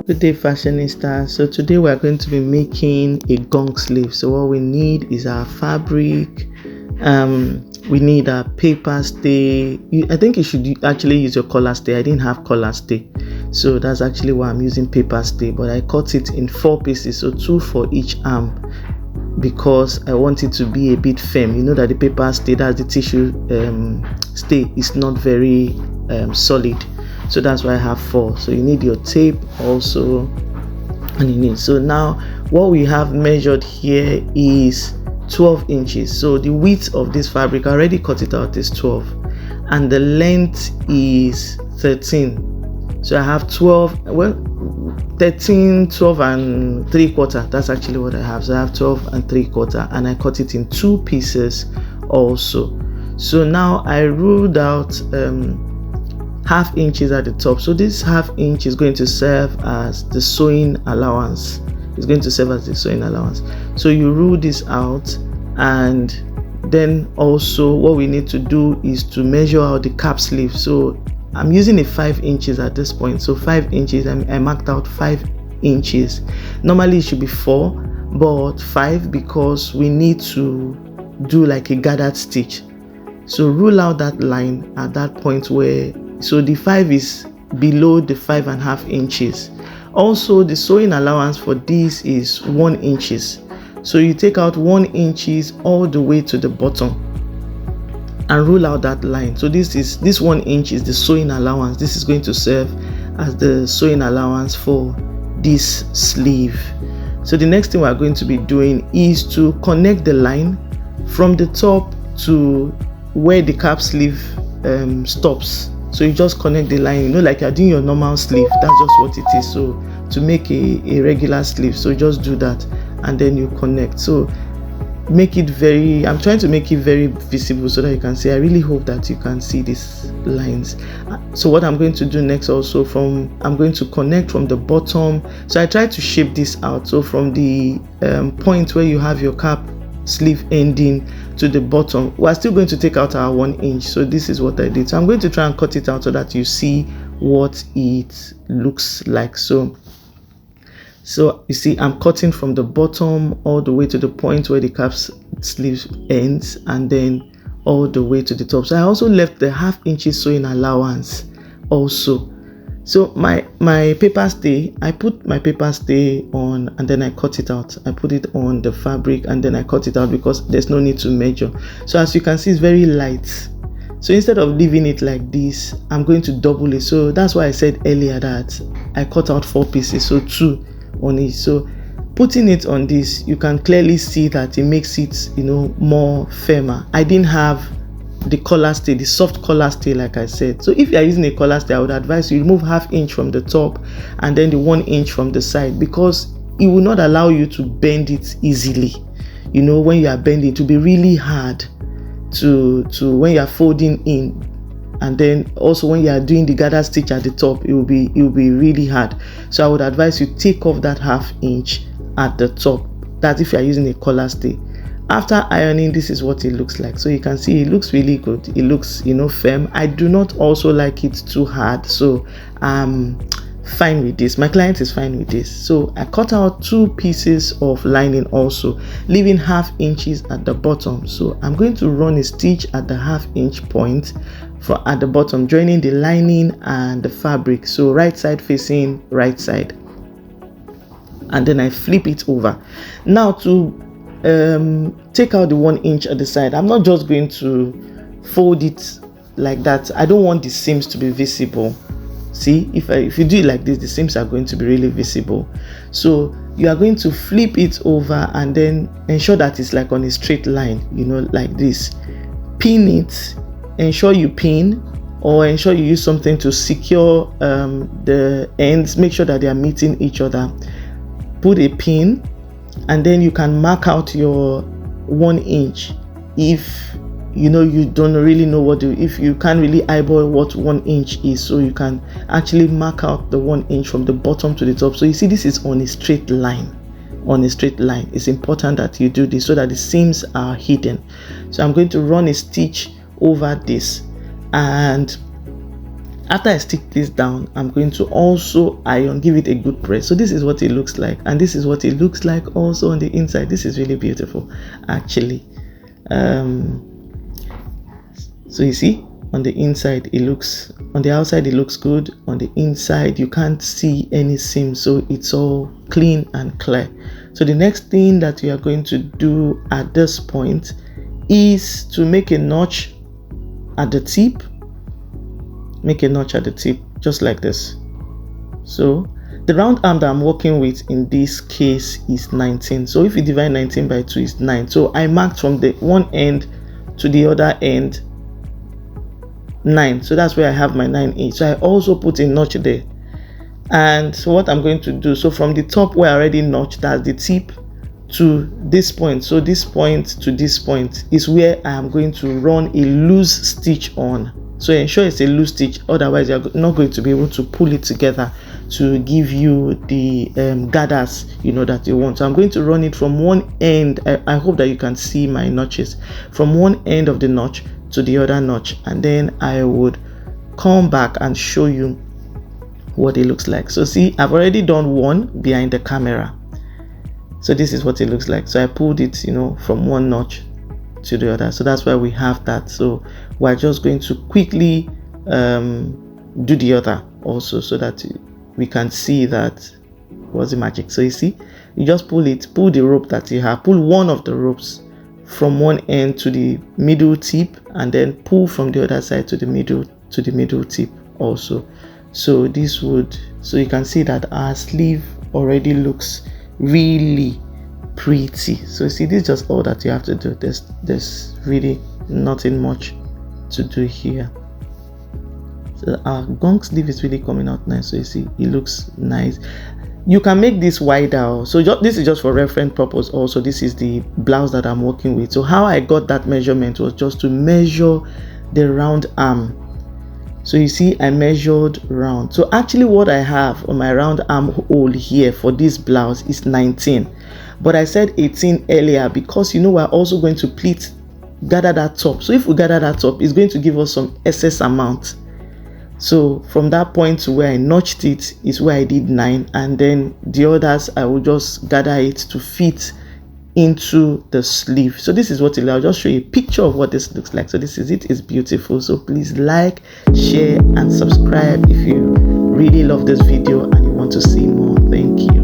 Good day, fashionista. So today we are going to be making a gong sleeve. So what we need is our fabric. We need a paper stay. I think you should actually use your collar stay. I didn't have collar stay, so that's actually why I'm using paper stay. But I cut it in 4 pieces, so 2 for each arm, because I want it to be a bit firm. You know that the paper stay, that's the tissue stay, is not very solid. So that's why I have 4. So you need your tape also, and you need. So now what we have measured here is 12 inches. So the width of this fabric, I already cut it out, is 12, and the length is 13. So I have 13, 12 and 3/4. That's actually what I have. So I have 12 and 3/4, and I cut it in 2 pieces also. So now I ruled out ½ inches at the top. So this ½ inch is going to serve as the sewing allowance. It's going to serve as the sewing allowance. So you rule this out, and then also what we need to do is to measure out the cap sleeve. So I'm using a 5 inches at this point. So 5 inches, I marked out 5 inches. Normally it should be 4, but 5 because we need to do like a gathered stitch. So rule out that line at that point where, so the 5 is below the 5.5 inches. Also, the sewing allowance for this is 1 inches. So you take out 1 inches all the way to the bottom and rule out that line. So this 1 inch is the sewing allowance. This is going to serve as the sewing allowance for this sleeve. So the next thing we're going to be doing is to connect the line from the top to where the cap sleeve stops. So you just connect the line, like you're doing your normal sleeve. That's just what it is. So to make a regular sleeve, so just do that, and then you connect. So make it I'm trying to make it very visible so that you can see. I really hope that you can see these lines. So what I'm going to do next also, I'm going to connect from the bottom. So I try to shape this out. So from the point where you have your cap sleeve ending to the bottom, we're still going to take out our 1 inch. So this is what I did. So I'm going to try and cut it out so that you see what it looks like. So you see, I'm cutting from the bottom all the way to the point where the cap sleeve ends, and then all the way to the top. So I also left the ½ inch sewing allowance also. So my paper stay, I put my paper stay on, and then I cut it out. I put it on the fabric, and then I cut it out because there's no need to measure. So as you can see, it's very light. So instead of leaving it like this, I'm going to double it. So that's why I said earlier that I cut out 4 pieces, so 2 on it. So putting it on this, you can clearly see that it makes it, more firmer. I didn't have the collar stay, the soft collar stay, like I said. So if you are using a collar stay, I would advise you remove ½ inch from the top and then the 1 inch from the side, because it will not allow you to bend it easily. When you are bending, it will be really hard to when you are folding in, and then also when you are doing the gather stitch at the top, it will be really hard. So I would advise you take off that ½ inch at the top. That's if you are using a collar stay. After ironing, this is what it looks like. So you can see it looks really good. It looks firm. I do not also like it too hard, so I'm fine with this. My client is fine with this. So I cut out 2 pieces of lining also, leaving ½ inches at the bottom. So I'm going to run a stitch at the ½ inch point at the bottom, joining the lining and the fabric. So right side facing right side, and then I flip it over. Now to take out the 1 inch at the side, I'm not just going to fold it like that. I don't want the seams to be visible. See, if you do it like this, the seams are going to be really visible. So you are going to flip it over and then ensure that it's like on a straight line, like this. Pin it. Ensure you pin, or ensure you use something to secure the ends. Make sure that they are meeting each other. Put a pin, and then you can mark out your 1 inch. If you don't really know if you can't really eyeball what 1 inch is, so you can actually mark out the 1 inch from the bottom to the top. So you see, this is on a straight line. It's important that you do this so that the seams are hidden. So I'm going to run a stitch over this, and After I stick this down, I'm going to also iron, give it a good press. So this is what it looks like, and this is what it looks like also on the inside. This is really beautiful, actually. So you see, on the inside it looks, on the outside it looks good, on the inside you can't see any seam, so it's all clean and clear. So the next thing that we are going to do at this point is to make a notch at the tip. Make a notch at the tip, just like this. So the round arm that I'm working with in this case is 19. So if you divide 19 by 2 is 9. So I marked from the one end to the other end 9. So that's where I have my 9 So I also put a notch there. And so what I'm going to do, so from the top where I already notched, that's the tip, to this point. So this point to this point is where I am going to run a loose stitch on. So ensure it's a loose stitch, otherwise you're not going to be able to pull it together to give you the gathers that you want. So I'm going to run it from one end. I hope that you can see my notches from one end of the notch to the other notch, and then I would come back and show you what it looks like. So see, I've already done one behind the camera. So this is what it looks like. So I pulled it from one notch to the other. So that's why we have that. So we're just going to quickly do the other also, so that we can see that what's the magic. So you see, you just pull the rope that you have, pull one of the ropes from one end to the middle tip, and then pull from the other side to the middle tip also. So so you can see that our sleeve already looks really pretty. So see, this is just all that you have to do. There's really nothing much to do here. So our gong sleeve is really coming out nice. So you see, it looks nice. You can make this wider. So this is just for reference purpose also. This is the blouse that I'm working with. So how I got that measurement was just to measure the round arm. So you see, I measured round. So actually what I have on my round arm hole here for this blouse is 19. But I said 18 earlier because we're also going to gather that top. So if we gather that top, it's going to give us some excess amount. So from that point to where I notched it is where I did 9, and then the others I will just gather it to fit into the sleeve. So this is what I'll just show you a picture of what this looks like. So this is it. It's beautiful. So please like, share and subscribe if you really love this video and you want to see more. Thank you.